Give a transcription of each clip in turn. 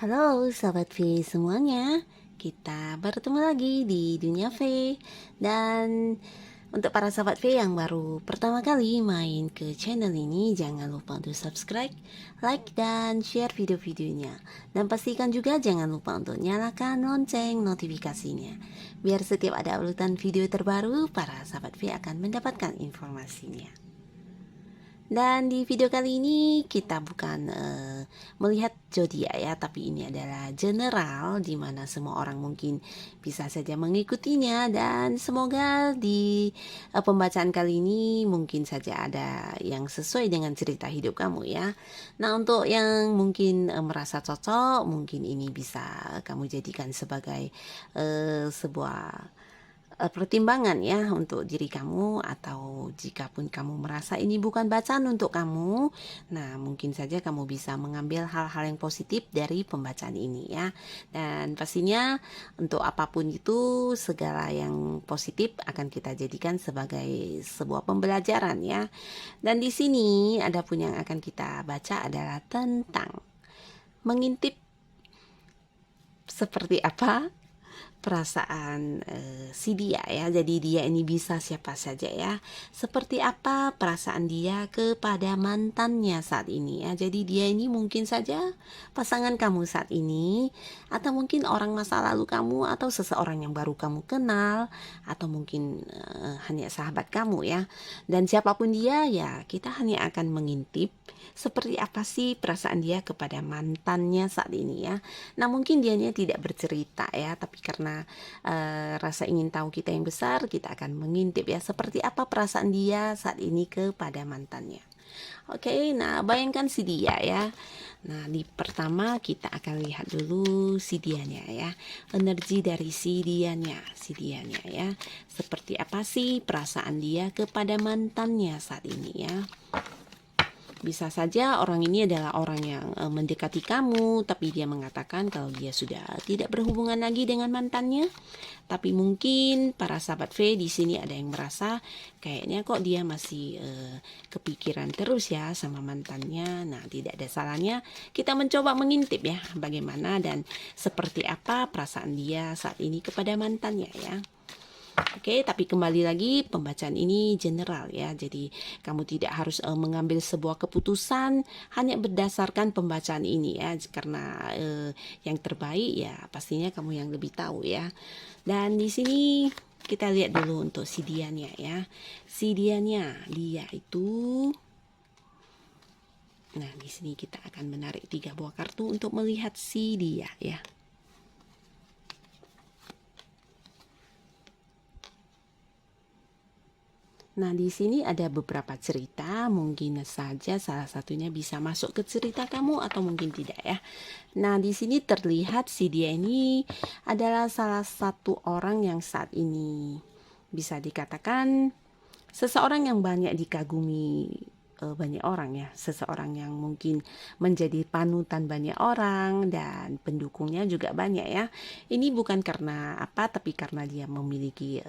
Halo Sobat V semuanya, kita bertemu lagi di Dunia V. Dan untuk para Sobat V yang baru pertama kali main ke channel ini, jangan lupa untuk subscribe, like, dan share video-videonya. Dan pastikan juga jangan lupa untuk nyalakan lonceng notifikasinya, biar setiap ada uploadan video terbaru, para Sobat V akan mendapatkan informasinya. Dan di video kali ini kita bukan melihat zodiak ya, tapi ini adalah general di mana semua orang mungkin bisa saja mengikutinya, dan semoga di pembacaan kali ini mungkin saja ada yang sesuai dengan cerita hidup kamu ya. Nah, untuk yang mungkin merasa cocok, mungkin ini bisa kamu jadikan sebagai sebuah pertimbangan ya untuk diri kamu, atau jika pun kamu merasa ini bukan bacaan untuk kamu, nah mungkin saja kamu bisa mengambil hal-hal yang positif dari pembacaan ini ya. Dan pastinya untuk apapun itu, segala yang positif akan kita jadikan sebagai sebuah pembelajaran ya. Dan di sini ada pun yang akan kita baca adalah tentang mengintip seperti apa perasaan si dia ya. Jadi dia ini bisa siapa saja ya. Seperti apa perasaan dia kepada mantannya saat ini ya. Jadi dia ini mungkin saja pasangan kamu saat ini, atau mungkin orang masa lalu kamu, atau seseorang yang baru kamu kenal, atau mungkin hanya sahabat kamu ya. Dan siapapun dia ya, kita hanya akan mengintip seperti apa sih perasaan dia kepada mantannya saat ini ya. Nah, mungkin dianya tidak bercerita ya, tapi karena rasa ingin tahu kita yang besar, kita akan mengintip ya seperti apa perasaan dia saat ini kepada mantannya. Oke, nah bayangkan si dia ya. Nah, di pertama kita akan lihat dulu si dianya ya. Energi dari si dianya ya. Seperti apa sih perasaan dia kepada mantannya saat ini ya. Bisa saja orang ini adalah orang yang mendekati kamu, tapi dia mengatakan kalau dia sudah tidak berhubungan lagi dengan mantannya. Tapi mungkin para sahabat V di sini ada yang merasa kayaknya kok dia masih kepikiran terus ya sama mantannya. Nah, tidak ada salahnya kita mencoba mengintip ya bagaimana dan seperti apa perasaan dia saat ini kepada mantannya ya. Oke, tapi kembali lagi pembacaan ini general ya. Jadi kamu tidak harus mengambil sebuah keputusan hanya berdasarkan pembacaan ini ya. Karena yang terbaik ya pastinya kamu yang lebih tahu ya. Dan di sini kita lihat dulu untuk si dianya ya. Si dianya, dia itu. Nah, di sini kita akan menarik 3 buah kartu untuk melihat si dia ya. Nah, di sini ada beberapa cerita, mungkin saja salah satunya bisa masuk ke cerita kamu atau mungkin tidak ya. Nah, di sini terlihat si dia ini adalah salah satu orang yang saat ini bisa dikatakan seseorang yang banyak dikagumi banyak orang ya, seseorang yang mungkin menjadi panutan banyak orang dan pendukungnya juga banyak ya. Ini bukan karena apa, tapi karena dia memiliki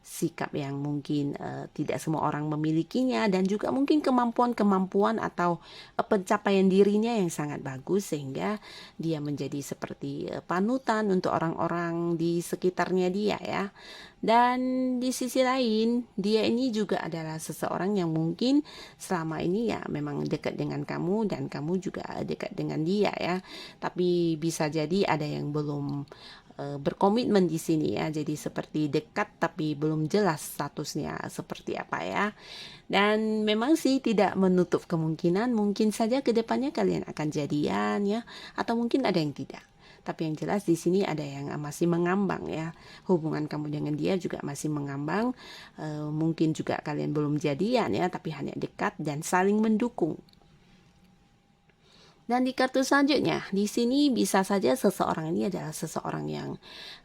sikap yang mungkin tidak semua orang memilikinya, dan juga mungkin kemampuan atau pencapaian dirinya yang sangat bagus sehingga dia menjadi seperti panutan untuk orang-orang di sekitarnya dia ya. Dan di sisi lain, dia ini juga adalah seseorang yang mungkin selama ini ya memang dekat dengan kamu dan kamu juga dekat dengan dia ya. Tapi bisa jadi ada yang belum berkomitmen di sini ya. Jadi seperti dekat tapi belum jelas statusnya seperti apa ya. Dan memang sih tidak menutup kemungkinan mungkin saja kedepannya kalian akan jadian ya, atau mungkin ada yang tidak. Tapi yang jelas di sini ada yang masih mengambang ya. Hubungan kamu dengan dia juga masih mengambang. Mungkin juga kalian belum jadian ya, tapi hanya dekat dan saling mendukung. Dan di kartu selanjutnya, di sini bisa saja seseorang ini adalah seseorang yang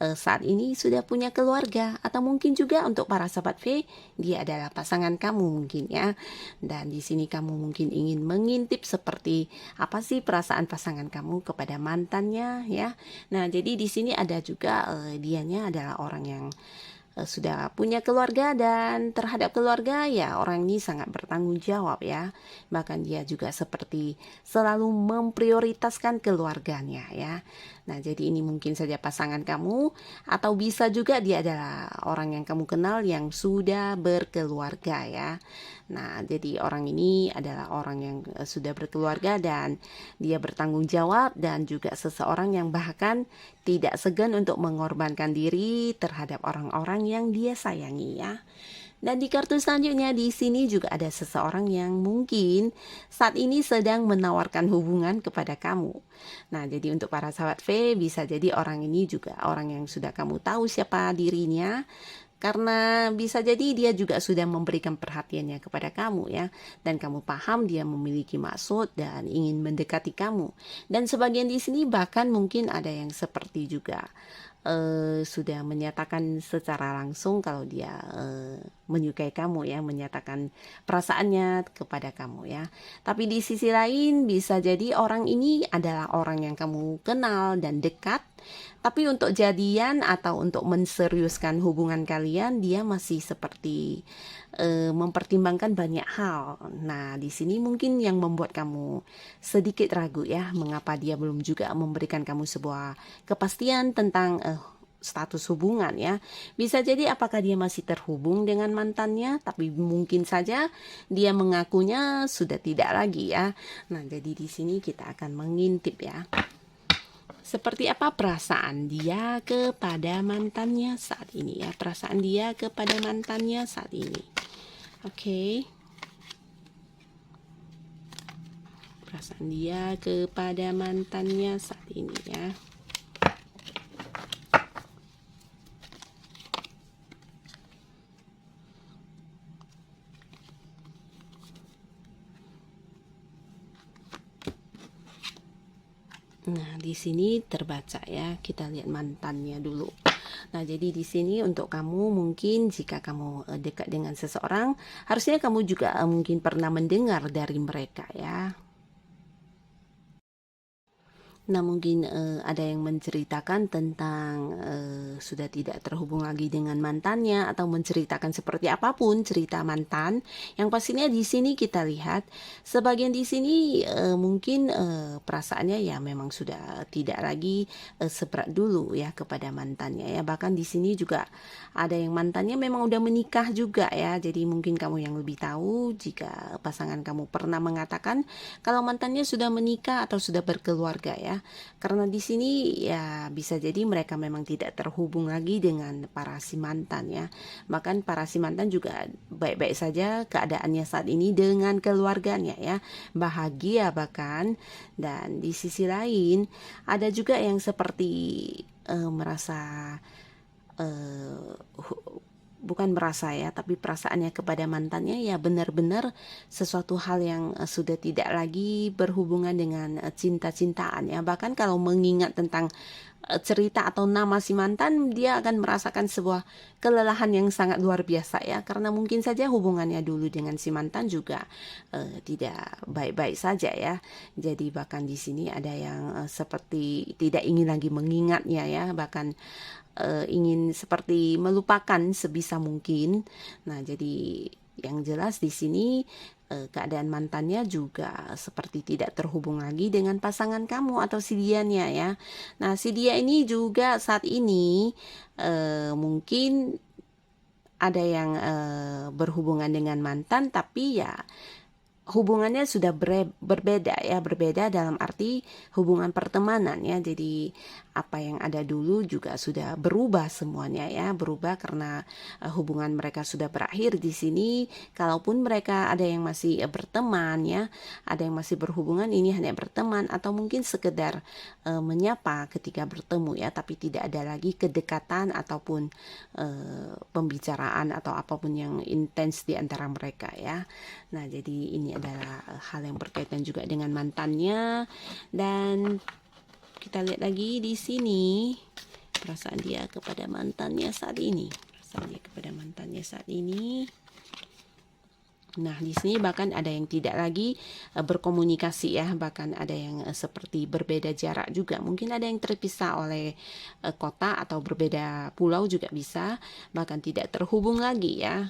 saat ini sudah punya keluarga, atau mungkin juga untuk para sahabat V, dia adalah pasangan kamu mungkin ya. Dan di sini kamu mungkin ingin mengintip seperti apa sih perasaan pasangan kamu kepada mantannya ya. Nah, jadi di sini ada juga dianya adalah orang yang sudah punya keluarga, dan terhadap keluarga ya orang ini sangat bertanggung jawab ya. Bahkan dia juga seperti selalu memprioritaskan keluarganya ya. Nah, jadi ini mungkin saja pasangan kamu, atau bisa juga dia adalah orang yang kamu kenal yang sudah berkeluarga ya. Nah, jadi orang ini adalah orang yang sudah berkeluarga dan dia bertanggung jawab, dan juga seseorang yang bahkan tidak segan untuk mengorbankan diri terhadap orang-orang yang dia sayangi ya. Dan di kartu selanjutnya di sini juga ada seseorang yang mungkin saat ini sedang menawarkan hubungan kepada kamu. Nah, jadi untuk para sahabat V, bisa jadi orang ini juga orang yang sudah kamu tahu siapa dirinya, karena bisa jadi dia juga sudah memberikan perhatiannya kepada kamu ya, dan kamu paham dia memiliki maksud dan ingin mendekati kamu. Dan sebagian di sini bahkan mungkin ada yang seperti juga sudah menyatakan secara langsung kalau dia menyukai kamu ya, menyatakan perasaannya kepada kamu ya. Tapi di sisi lain bisa jadi orang ini adalah orang yang kamu kenal dan dekat, tapi untuk jadian atau untuk menseriuskan hubungan kalian, dia masih seperti mempertimbangkan banyak hal. Nah, di sini mungkin yang membuat kamu sedikit ragu ya, mengapa dia belum juga memberikan kamu sebuah kepastian tentang status hubungan ya. Bisa jadi apakah dia masih terhubung dengan mantannya, tapi mungkin saja dia mengakunya sudah tidak lagi ya. Nah, jadi di sini kita akan mengintip ya. Seperti apa perasaan dia kepada mantannya saat ini ya, perasaan dia kepada mantannya saat ini. Oke. Perasaan dia kepada mantannya saat ini ya. Nah, di sini terbaca ya. Kita lihat mantannya dulu. Nah, jadi di sini untuk kamu mungkin jika kamu dekat dengan seseorang, harusnya kamu juga mungkin pernah mendengar dari mereka ya. Nah, mungkin ada yang menceritakan tentang sudah tidak terhubung lagi dengan mantannya, atau menceritakan seperti apapun cerita mantan. Yang pastinya di sini kita lihat sebagian di sini mungkin perasaannya ya memang sudah tidak lagi seberat dulu ya kepada mantannya ya. Bahkan di sini juga ada yang mantannya memang udah menikah juga ya. Jadi mungkin kamu yang lebih tahu jika pasangan kamu pernah mengatakan kalau mantannya sudah menikah atau sudah berkeluarga ya. Karena di sini ya bisa jadi mereka memang tidak terhubung lagi dengan para si mantan ya. Bahkan para si mantan juga baik-baik saja keadaannya saat ini dengan keluarganya ya. Bahagia bahkan. Dan di sisi lain ada juga yang seperti merasa bukan merasa ya, tapi perasaannya kepada mantannya ya benar-benar sesuatu hal yang sudah tidak lagi berhubungan dengan cinta-cintaan ya. Bahkan kalau mengingat tentang cerita atau nama si mantan, dia akan merasakan sebuah kelelahan yang sangat luar biasa ya, karena mungkin saja hubungannya dulu dengan si mantan juga tidak baik-baik saja ya. Jadi bahkan di sini ada yang seperti tidak ingin lagi mengingatnya ya, bahkan ingin seperti melupakan sebisa mungkin. Nah, jadi yang jelas di sini keadaan mantannya juga seperti tidak terhubung lagi dengan pasangan kamu atau si dianya ya. Nah, si dia ini juga saat ini mungkin ada yang berhubungan dengan mantan, tapi ya hubungannya sudah berbeda ya, berbeda dalam arti hubungan pertemanan ya. Jadi apa yang ada dulu juga sudah berubah semuanya ya, berubah karena hubungan mereka sudah berakhir di sini. Kalaupun mereka ada yang masih berteman ya, ada yang masih berhubungan, ini hanya berteman atau mungkin sekedar menyapa ketika bertemu ya, tapi tidak ada lagi kedekatan ataupun pembicaraan atau apapun yang intens di antara mereka ya. Nah, jadi ini adalah hal yang berkaitan juga dengan mantannya. Dan kita lihat lagi di sini perasaan dia kepada mantannya saat ini. Perasaan dia kepada mantannya saat ini. Nah, di sini bahkan ada yang tidak lagi berkomunikasi ya, bahkan ada yang seperti berbeda jarak juga. Mungkin ada yang terpisah oleh kota atau berbeda pulau juga bisa, bahkan tidak terhubung lagi ya.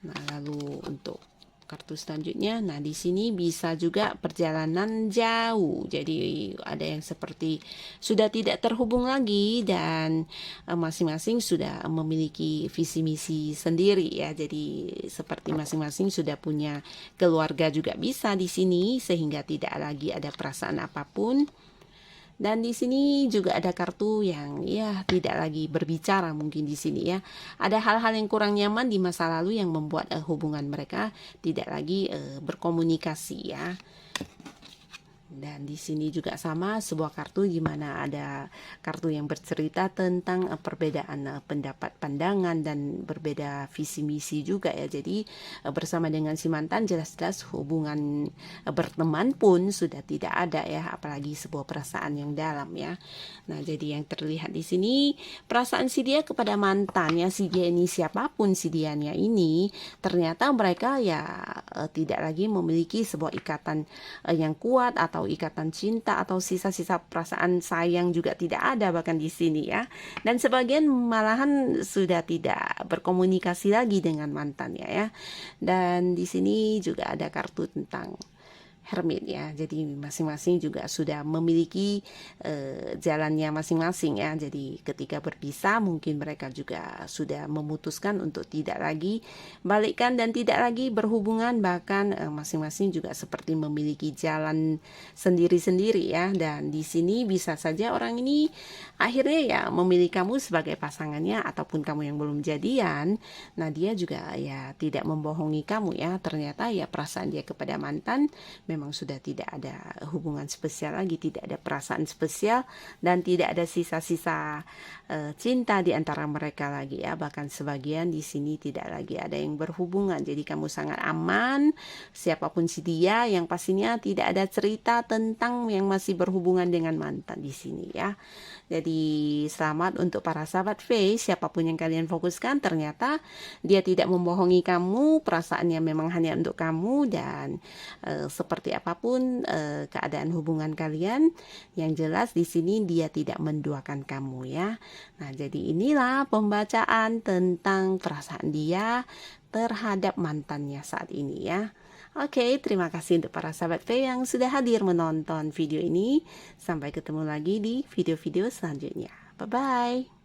Nah, lalu untuk kartu selanjutnya, nah di sini bisa juga perjalanan jauh. Jadi ada yang seperti sudah tidak terhubung lagi dan masing-masing sudah memiliki visi misi sendiri ya. Jadi seperti masing-masing sudah punya keluarga juga bisa di sini, sehingga tidak lagi ada perasaan apapun. Dan di sini juga ada kartu yang ya tidak lagi berbicara mungkin di sini ya. Ada hal-hal yang kurang nyaman di masa lalu yang membuat hubungan mereka tidak lagi berkomunikasi ya. Dan di sini juga sama, sebuah kartu di mana ada kartu yang bercerita tentang perbedaan pendapat, pandangan, dan berbeda visi misi juga ya. Jadi bersama dengan si mantan jelas-jelas hubungan berteman pun sudah tidak ada ya, apalagi sebuah perasaan yang dalam ya. Nah, jadi yang terlihat di sini perasaan si dia kepada mantannya, si dia ini siapapun si dianya ini, ternyata mereka ya tidak lagi memiliki sebuah ikatan yang kuat atau ikatan cinta atau sisa-sisa perasaan sayang juga tidak ada bahkan di sini ya. Dan sebagian malahan sudah tidak berkomunikasi lagi dengan mantannya ya. Dan di sini juga ada kartu tentang Hermit ya. Jadi masing-masing juga sudah memiliki jalannya masing-masing ya. Jadi ketika berpisah mungkin mereka juga sudah memutuskan untuk tidak lagi balikan dan tidak lagi berhubungan, bahkan masing-masing juga seperti memiliki jalan sendiri-sendiri ya. Dan di sini bisa saja orang ini akhirnya ya memilih kamu sebagai pasangannya, ataupun kamu yang belum jadian. Nah, dia juga ya tidak membohongi kamu ya. Ternyata ya perasaan dia kepada mantan memang sudah tidak ada hubungan spesial lagi, tidak ada perasaan spesial, dan tidak ada sisa-sisa cinta di antara mereka lagi ya. Bahkan sebagian di sini tidak lagi ada yang berhubungan. Jadi kamu sangat aman, siapapun si dia, yang pastinya tidak ada cerita tentang yang masih berhubungan dengan mantan di sini ya. Jadi selamat untuk para sahabat V, siapapun yang kalian fokuskan, ternyata dia tidak membohongi kamu, perasaannya memang hanya untuk kamu. Dan seperti apapun keadaan hubungan kalian, yang jelas di sini dia tidak menduakan kamu ya. Nah, jadi inilah pembacaan tentang perasaan dia terhadap mantannya saat ini ya. Oke, terima kasih untuk para sahabat V yang sudah hadir menonton video ini. Sampai ketemu lagi di video-video selanjutnya. Bye-bye.